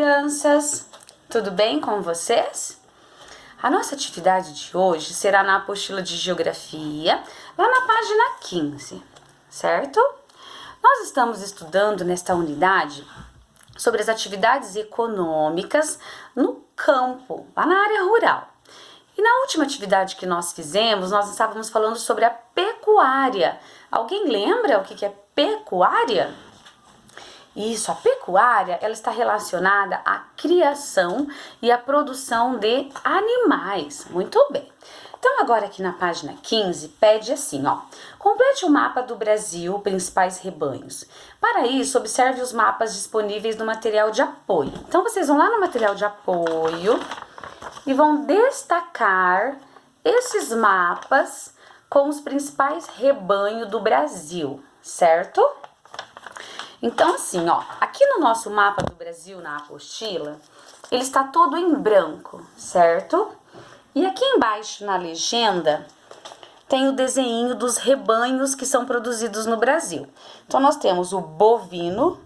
crianças! Tudo bem com vocês? A nossa atividade de hoje será na apostila de Geografia, lá na página 15, certo? Nós estamos estudando nesta unidade sobre as atividades econômicas no campo, lá na área rural. E na última atividade que nós fizemos, nós estávamos falando sobre a pecuária. Alguém lembra o que é pecuária? Isso, a pecuária, ela está relacionada à criação e à produção de animais. Muito bem. Então, agora aqui na página 15, pede assim, ó. Complete o mapa do Brasil, principais rebanhos. Para isso, observe os mapas disponíveis no material de apoio. Então, vocês vão lá no material de apoio e vão destacar esses mapas com os principais rebanhos do Brasil, certo? Então, assim, ó, aqui no nosso mapa do Brasil, na apostila, ele está todo em branco, certo? E aqui embaixo, na legenda, tem o desenho dos rebanhos que são produzidos no Brasil. Então, nós temos o bovino,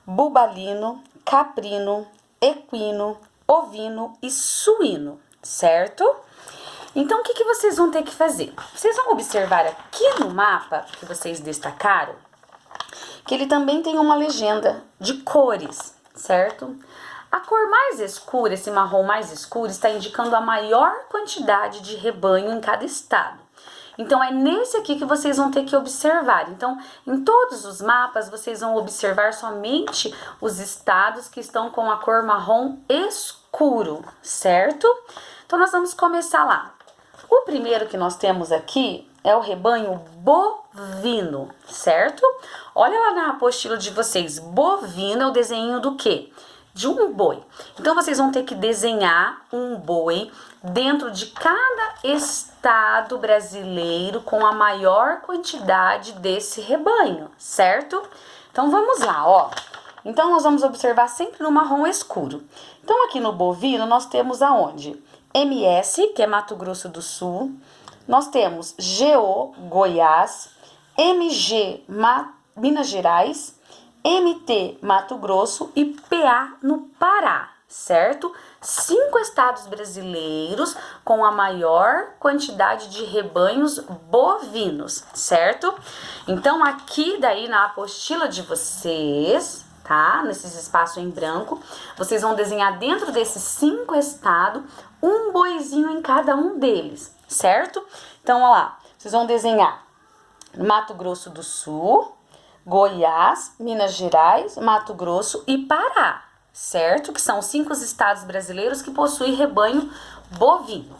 bubalino, caprino, equino, ovino e suíno, certo? Então, o que vocês vão ter que fazer? Vocês vão observar aqui no mapa que vocês destacaram, que ele também tem uma legenda de cores, certo? A cor mais escura, esse marrom mais escuro, está indicando a maior quantidade de rebanho em cada estado. Então, é nesse aqui que vocês vão ter que observar. Então, em todos os mapas, vocês vão observar somente os estados que estão com a cor marrom escuro, certo? Então, nós vamos começar lá. O primeiro que nós temos aqui é o rebanho bovino, certo? Olha lá na apostila de vocês, bovino é o desenho do quê? De um boi. Então, vocês vão ter que desenhar um boi dentro de cada estado brasileiro com a maior quantidade desse rebanho, certo? Então, vamos lá, ó. Então, nós vamos observar sempre no marrom escuro. Então, aqui no bovino, nós temos aonde? MS, que é Mato Grosso do Sul. Nós temos GO, Goiás, MG, Minas Gerais, MT, Mato Grosso e PA no Pará, certo? 5 estados brasileiros com a maior quantidade de rebanhos bovinos, certo? Então, aqui daí na apostila de vocês, tá? Nesses espaços em branco, vocês vão desenhar dentro desses 5 estados um boizinho em cada um deles, certo? Então, ó lá, vocês vão desenhar Mato Grosso do Sul, Goiás, Minas Gerais, Mato Grosso e Pará, certo? Que são os 5 estados brasileiros que possuem rebanho bovino.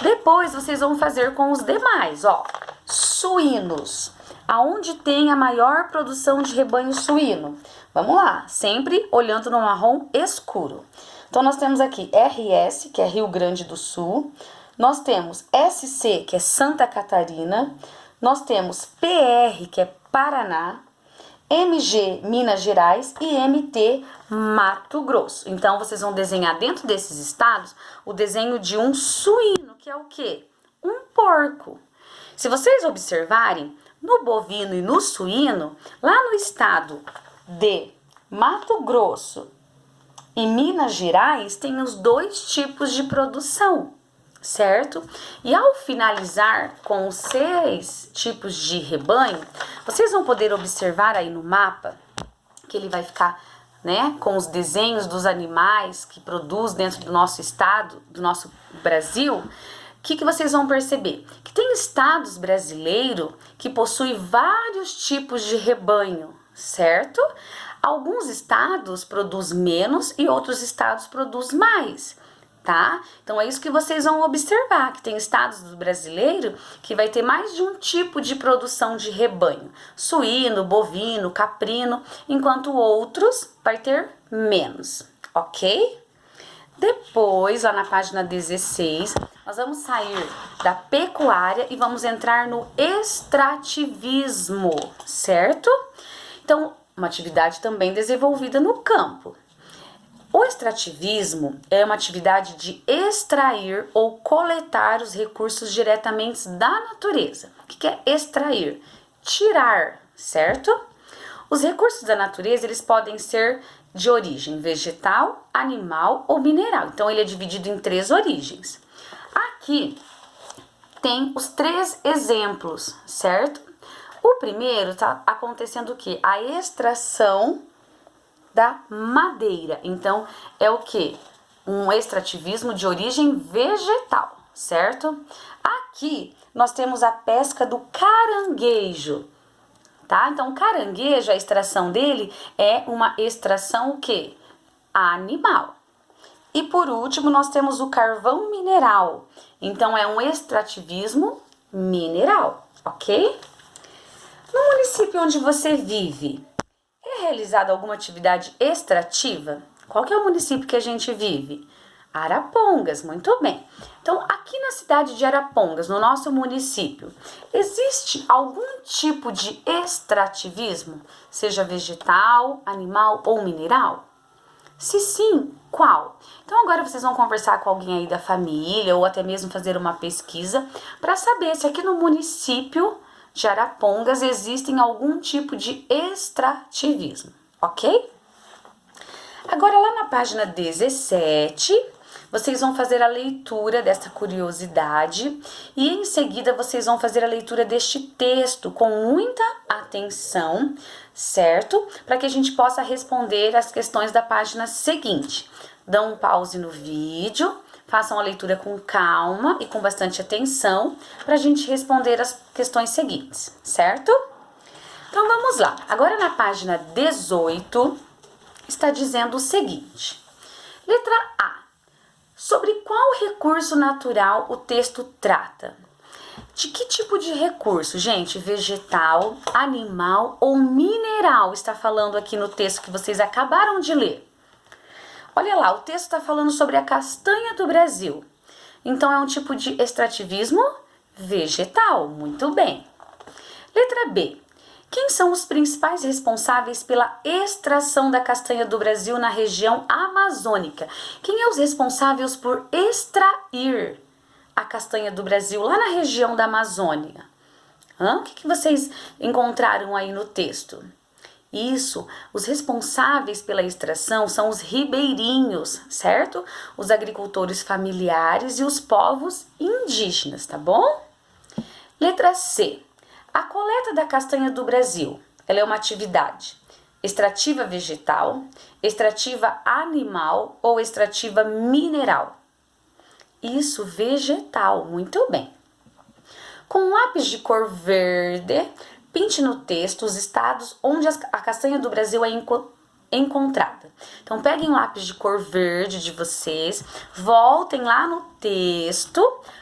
Depois, vocês vão fazer com os demais, ó. Suínos. Aonde tem a maior produção de rebanho suíno? Vamos lá, sempre olhando no marrom escuro. Então, nós temos aqui RS, que é Rio Grande do Sul. Nós temos SC, que é Santa Catarina. Nós temos PR, que é Paraná. MG, Minas Gerais. E MT, Mato Grosso. Então, vocês vão desenhar dentro desses estados o desenho de um suíno, que é o quê? Um porco. Se vocês observarem, no bovino e no suíno, lá no estado de Mato Grosso e Minas Gerais, tem os 2 tipos de produção, certo? E ao finalizar com os 6 tipos de rebanho, vocês vão poder observar aí no mapa, que ele vai ficar, né, com os desenhos dos animais que produz dentro do nosso estado, do nosso Brasil. O que vocês vão perceber? Que tem estados brasileiros que possuem vários tipos de rebanho, certo? Alguns estados produzem menos e outros estados produzem mais, tá? Então, é isso que vocês vão observar, que tem estados do brasileiro que vai ter mais de um tipo de produção de rebanho. Suíno, bovino, caprino, enquanto outros vai ter menos, ok? Depois, lá na página 16, nós vamos sair da pecuária e vamos entrar no extrativismo, certo? Então, uma atividade também desenvolvida no campo. O extrativismo é uma atividade de extrair ou coletar os recursos diretamente da natureza. O que é extrair? Tirar, certo? Os recursos da natureza, eles podem ser de origem vegetal, animal ou mineral. Então, ele é dividido em 3 origens. Aqui tem os 3 exemplos, certo? O primeiro tá acontecendo o quê? A extração da madeira. Então, é o quê? Um extrativismo de origem vegetal, certo? Aqui, nós temos a pesca do caranguejo, tá? Então, o caranguejo, a extração dele é uma extração o quê? Animal. E por último, nós temos o carvão mineral. Então, é um extrativismo mineral, ok? No município onde você vive, é realizada alguma atividade extrativa? Qual que é o município que a gente vive? Arapongas, muito bem. Então, aqui na cidade de Arapongas, no nosso município, existe algum tipo de extrativismo, seja vegetal, animal ou mineral? Se sim, qual? Então agora vocês vão conversar com alguém aí da família ou até mesmo fazer uma pesquisa para saber se aqui no município de Arapongas existem algum tipo de extrativismo, ok? Agora lá na página 17, vocês vão fazer a leitura dessa curiosidade e em seguida vocês vão fazer a leitura deste texto com muita atenção, certo? Para que a gente possa responder as questões da página seguinte. Dão um pause no vídeo, façam a leitura com calma e com bastante atenção para a gente responder as questões seguintes, certo? Então vamos lá. Agora na página 18 está dizendo o seguinte. Letra A. Sobre qual recurso natural o texto trata? De que tipo de recurso, gente? Vegetal, animal ou mineral está falando aqui no texto que vocês acabaram de ler? Olha lá, o texto está falando sobre a castanha do Brasil. Então, é um tipo de extrativismo vegetal. Muito bem. Letra B. Quem são os principais responsáveis pela extração da castanha do Brasil na região amazônica? Quem é os responsáveis por extrair a castanha do Brasil lá na região da Amazônia? O que vocês encontraram aí no texto? Isso, os responsáveis pela extração são os ribeirinhos, certo? Os agricultores familiares e os povos indígenas, tá bom? Letra C. A coleta da castanha do Brasil, ela é uma atividade extrativa vegetal, extrativa animal ou extrativa mineral? Isso, vegetal, muito bem. Com lápis de cor verde, pinte no texto os estados onde a castanha do Brasil é encontrada. Então, peguem um lápis de cor verde de vocês, voltem lá no texto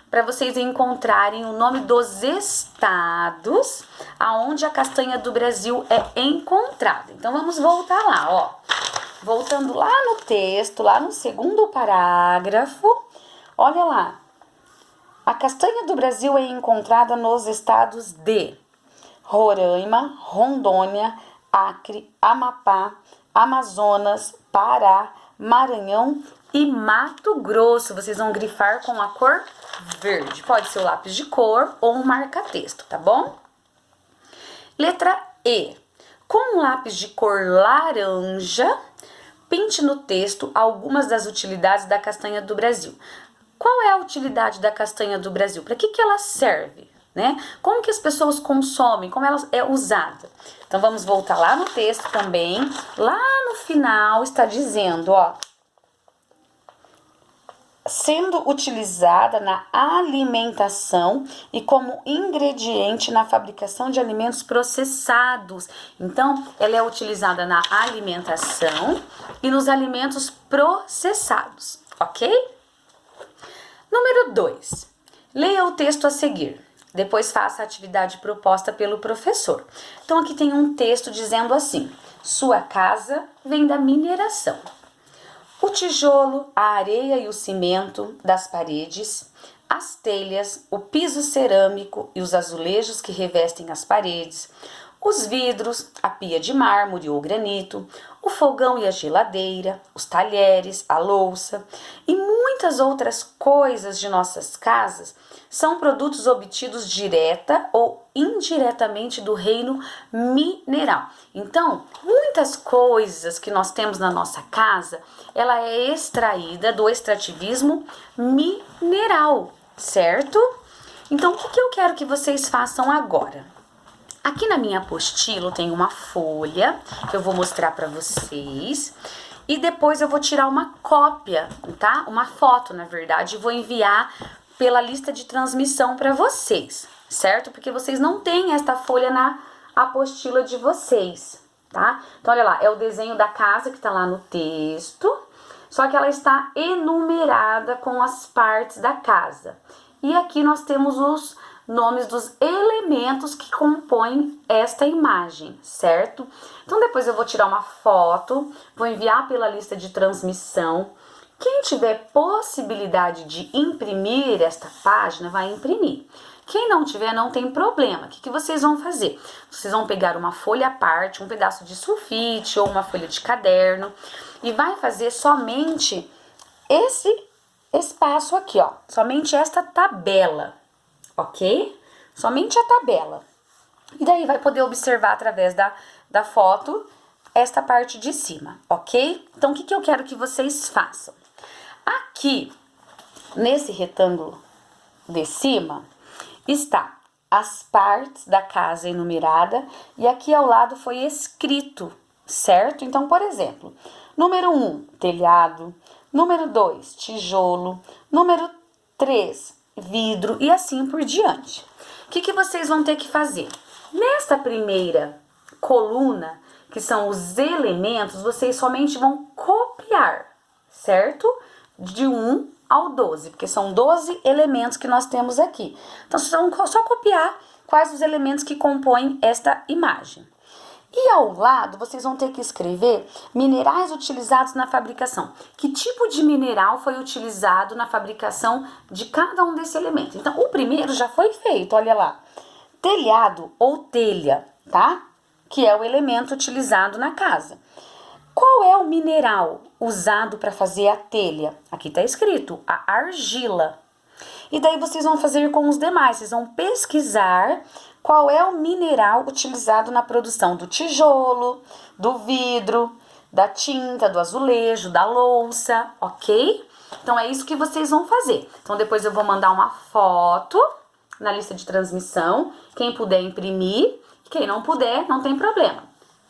para vocês encontrarem o nome dos estados aonde a castanha do Brasil é encontrada. Então, vamos voltar lá, ó. Voltando lá no texto, lá no segundo parágrafo, olha lá. A castanha do Brasil é encontrada nos estados de Roraima, Rondônia, Acre, Amapá, Amazonas, Pará, Maranhão e Mato Grosso. Vocês vão grifar com a cor verde. Pode ser o lápis de cor ou um marca-texto, tá bom? Letra E. Com um lápis de cor laranja, pinte no texto algumas das utilidades da castanha do Brasil. Qual é a utilidade da castanha do Brasil? Para que ela serve? Né? Como que as pessoas consomem? Como ela é usada? Então, vamos voltar lá no texto também. Lá no final está dizendo, ó, sendo utilizada na alimentação e como ingrediente na fabricação de alimentos processados. Então, ela é utilizada na alimentação e nos alimentos processados, ok? Número 2. Leia o texto a seguir. Depois faça a atividade proposta pelo professor. Então, aqui tem um texto dizendo assim: sua casa vem da mineração. O tijolo, a areia e o cimento das paredes, as telhas, o piso cerâmico e os azulejos que revestem as paredes, os vidros, a pia de mármore ou granito, o fogão e a geladeira, os talheres, a louça e Muitas outras coisas de nossas casas são produtos obtidos direta ou indiretamente do reino mineral. Então, muitas coisas que nós temos na nossa casa, ela é extraída do extrativismo mineral, certo? Então, o que eu quero que vocês façam agora? Aqui na minha apostila tem uma folha que eu vou mostrar para vocês. E depois eu vou tirar uma cópia, tá? Uma foto, na verdade, e vou enviar pela lista de transmissão para vocês, certo? Porque vocês não têm esta folha na apostila de vocês, tá? Então, olha lá, é o desenho da casa que tá lá no texto, só que ela está enumerada com as partes da casa. E aqui nós temos os nomes dos elementos que compõem esta imagem, certo? Então depois eu vou tirar uma foto, vou enviar pela lista de transmissão. Quem tiver possibilidade de imprimir esta página, vai imprimir. Quem não tiver, não tem problema. O que vocês vão fazer? Vocês vão pegar uma folha à parte, um pedaço de sulfite ou uma folha de caderno e vai fazer somente esse espaço aqui, ó. Somente esta tabela. Ok? Somente a tabela. E daí vai poder observar através da foto esta parte de cima, ok? Então, o que eu quero que vocês façam? Aqui, nesse retângulo de cima, está as partes da casa enumerada e aqui ao lado foi escrito, certo? Então, por exemplo, número 1, telhado, número 2, tijolo, número 3, vidro e assim por diante. O que vocês vão ter que fazer? Nesta primeira coluna, que são os elementos, vocês somente vão copiar, certo? De 1 ao 12, porque são 12 elementos que nós temos aqui. Então, vocês vão só copiar quais os elementos que compõem esta imagem. E ao lado, vocês vão ter que escrever minerais utilizados na fabricação. Que tipo de mineral foi utilizado na fabricação de cada um desses elementos? Então, o primeiro já foi feito, olha lá. Telhado ou telha, tá? Que é o elemento utilizado na casa. Qual é o mineral usado para fazer a telha? Aqui está escrito, a argila. E daí vocês vão fazer com os demais, vocês vão pesquisar qual é o mineral utilizado na produção do tijolo, do vidro, da tinta, do azulejo, da louça, ok? Então, é isso que vocês vão fazer. Então, depois eu vou mandar uma foto na lista de transmissão. Quem puder imprimir, quem não puder, não tem problema.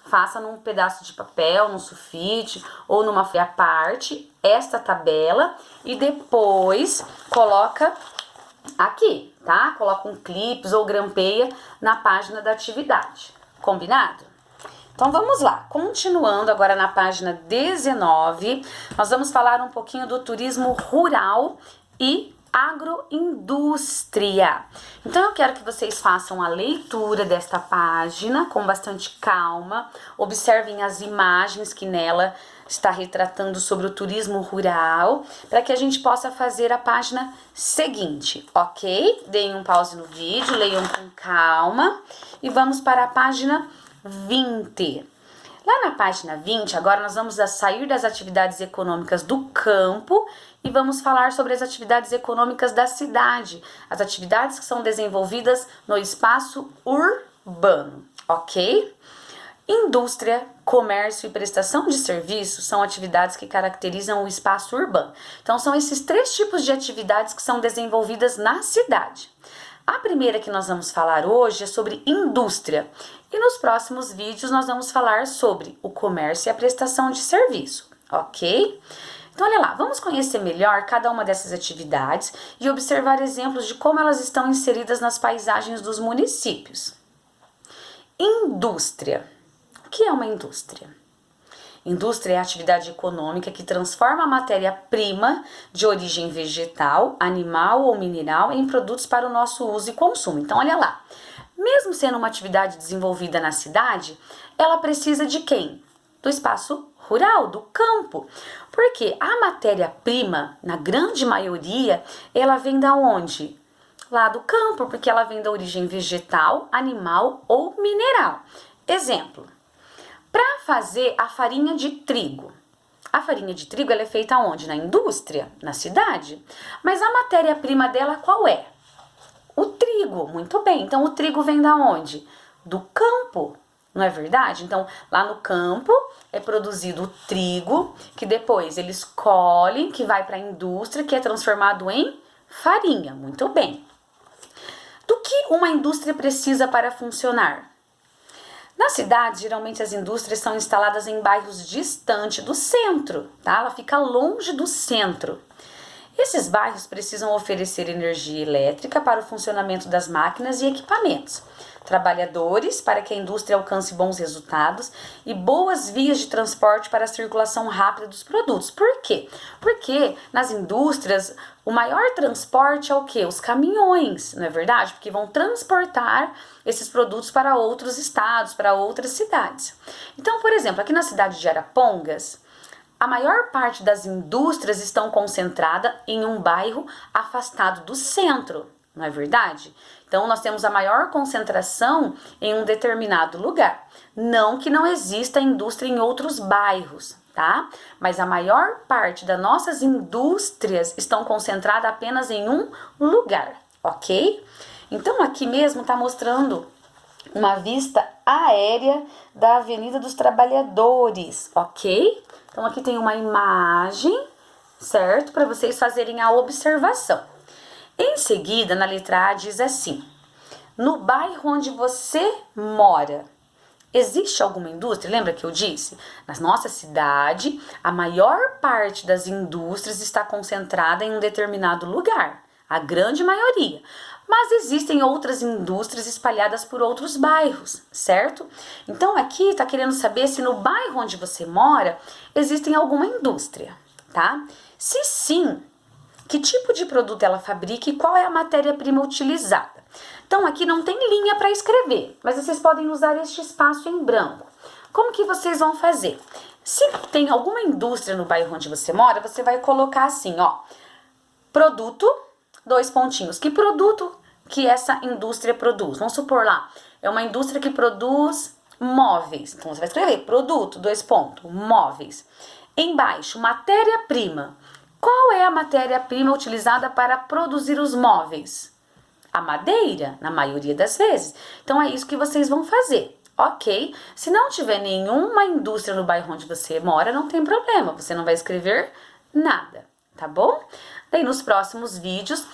Faça num pedaço de papel, num sulfite ou numa folha à parte esta tabela e depois coloca aqui, tá? Coloca um clips ou grampeia na página da atividade. Combinado? Então vamos lá. Continuando agora na página 19, nós vamos falar um pouquinho do turismo rural e agroindústria. Então eu quero que vocês façam a leitura desta página com bastante calma, observem as imagens que nela está retratando sobre o turismo rural, para que a gente possa fazer a página seguinte, ok? Deem um pause no vídeo, leiam com calma e vamos para a página 20. Lá na página 20, agora nós vamos sair das atividades econômicas do campo e vamos falar sobre as atividades econômicas da cidade, as atividades que são desenvolvidas no espaço urbano, ok? Indústria, comércio e prestação de serviços são atividades que caracterizam o espaço urbano. Então, são esses 3 tipos de atividades que são desenvolvidas na cidade. A primeira que nós vamos falar hoje é sobre indústria. E nos próximos vídeos nós vamos falar sobre o comércio e a prestação de serviço, ok? Então, olha lá, vamos conhecer melhor cada uma dessas atividades e observar exemplos de como elas estão inseridas nas paisagens dos municípios. Indústria. O que é uma indústria? Indústria é a atividade econômica que transforma a matéria-prima de origem vegetal, animal ou mineral em produtos para o nosso uso e consumo. Então, olha lá, mesmo sendo uma atividade desenvolvida na cidade, ela precisa de quem? Do espaço rural, do campo. Porque a matéria-prima, na grande maioria, ela vem da onde? Lá do campo, porque ela vem da origem vegetal, animal ou mineral. Exemplo. Para fazer a farinha de trigo, A farinha de trigo ela é feita onde? Na indústria, na cidade. Mas a matéria-prima dela qual é? O trigo, muito bem. Então, o trigo vem da onde? Do campo, não é verdade? Então, lá no campo é produzido o trigo, que depois eles colhem, que vai para a indústria, que é transformado em farinha, muito bem. Do que uma indústria precisa para funcionar? Na cidade, geralmente as indústrias são instaladas em bairros distantes do centro, tá? Ela fica longe do centro. Esses bairros precisam oferecer energia elétrica para o funcionamento das máquinas e equipamentos, trabalhadores para que a indústria alcance bons resultados e boas vias de transporte para a circulação rápida dos produtos. Por quê? Porque nas indústrias o maior transporte é o quê? Os caminhões, não é verdade? Porque vão transportar esses produtos para outros estados, para outras cidades. Então, por exemplo, aqui na cidade de Arapongas, a maior parte das indústrias estão concentradas em um bairro afastado do centro, não é verdade? Então, nós temos a maior concentração em um determinado lugar. Não que não exista indústria em outros bairros, tá? Mas a maior parte das nossas indústrias estão concentradas apenas em um lugar, ok? Então, aqui mesmo está mostrando uma vista aérea da Avenida dos Trabalhadores, ok? Então, aqui tem uma imagem, certo? Para vocês fazerem a observação. Em seguida, na letra A, diz assim: no bairro onde você mora, existe alguma indústria? Lembra que eu disse? Na nossa cidade, a maior parte das indústrias está concentrada em um determinado lugar, a grande maioria. Mas existem outras indústrias espalhadas por outros bairros, certo? Então aqui está querendo saber se no bairro onde você mora existem alguma indústria, tá? Se sim, que tipo de produto ela fabrica e qual é a matéria-prima utilizada? Então aqui não tem linha para escrever, mas vocês podem usar este espaço em branco. Como que vocês vão fazer? Se tem alguma indústria no bairro onde você mora, você vai colocar assim, ó, produto, 2 pontinhos. Que produto que essa indústria produz? Vamos supor lá, é uma indústria que produz móveis. Então você vai escrever produto, 2 pontos, móveis. Embaixo, matéria-prima. Qual é a matéria-prima utilizada para produzir os móveis? A madeira, na maioria das vezes. Então é isso que vocês vão fazer, ok? Se não tiver nenhuma indústria no bairro onde você mora, não tem problema, você não vai escrever nada, tá bom? Daí nos próximos vídeos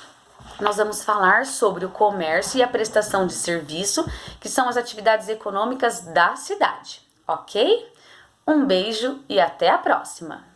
nós vamos falar sobre o comércio e a prestação de serviço, que são as atividades econômicas da cidade, ok? Um beijo e até a próxima!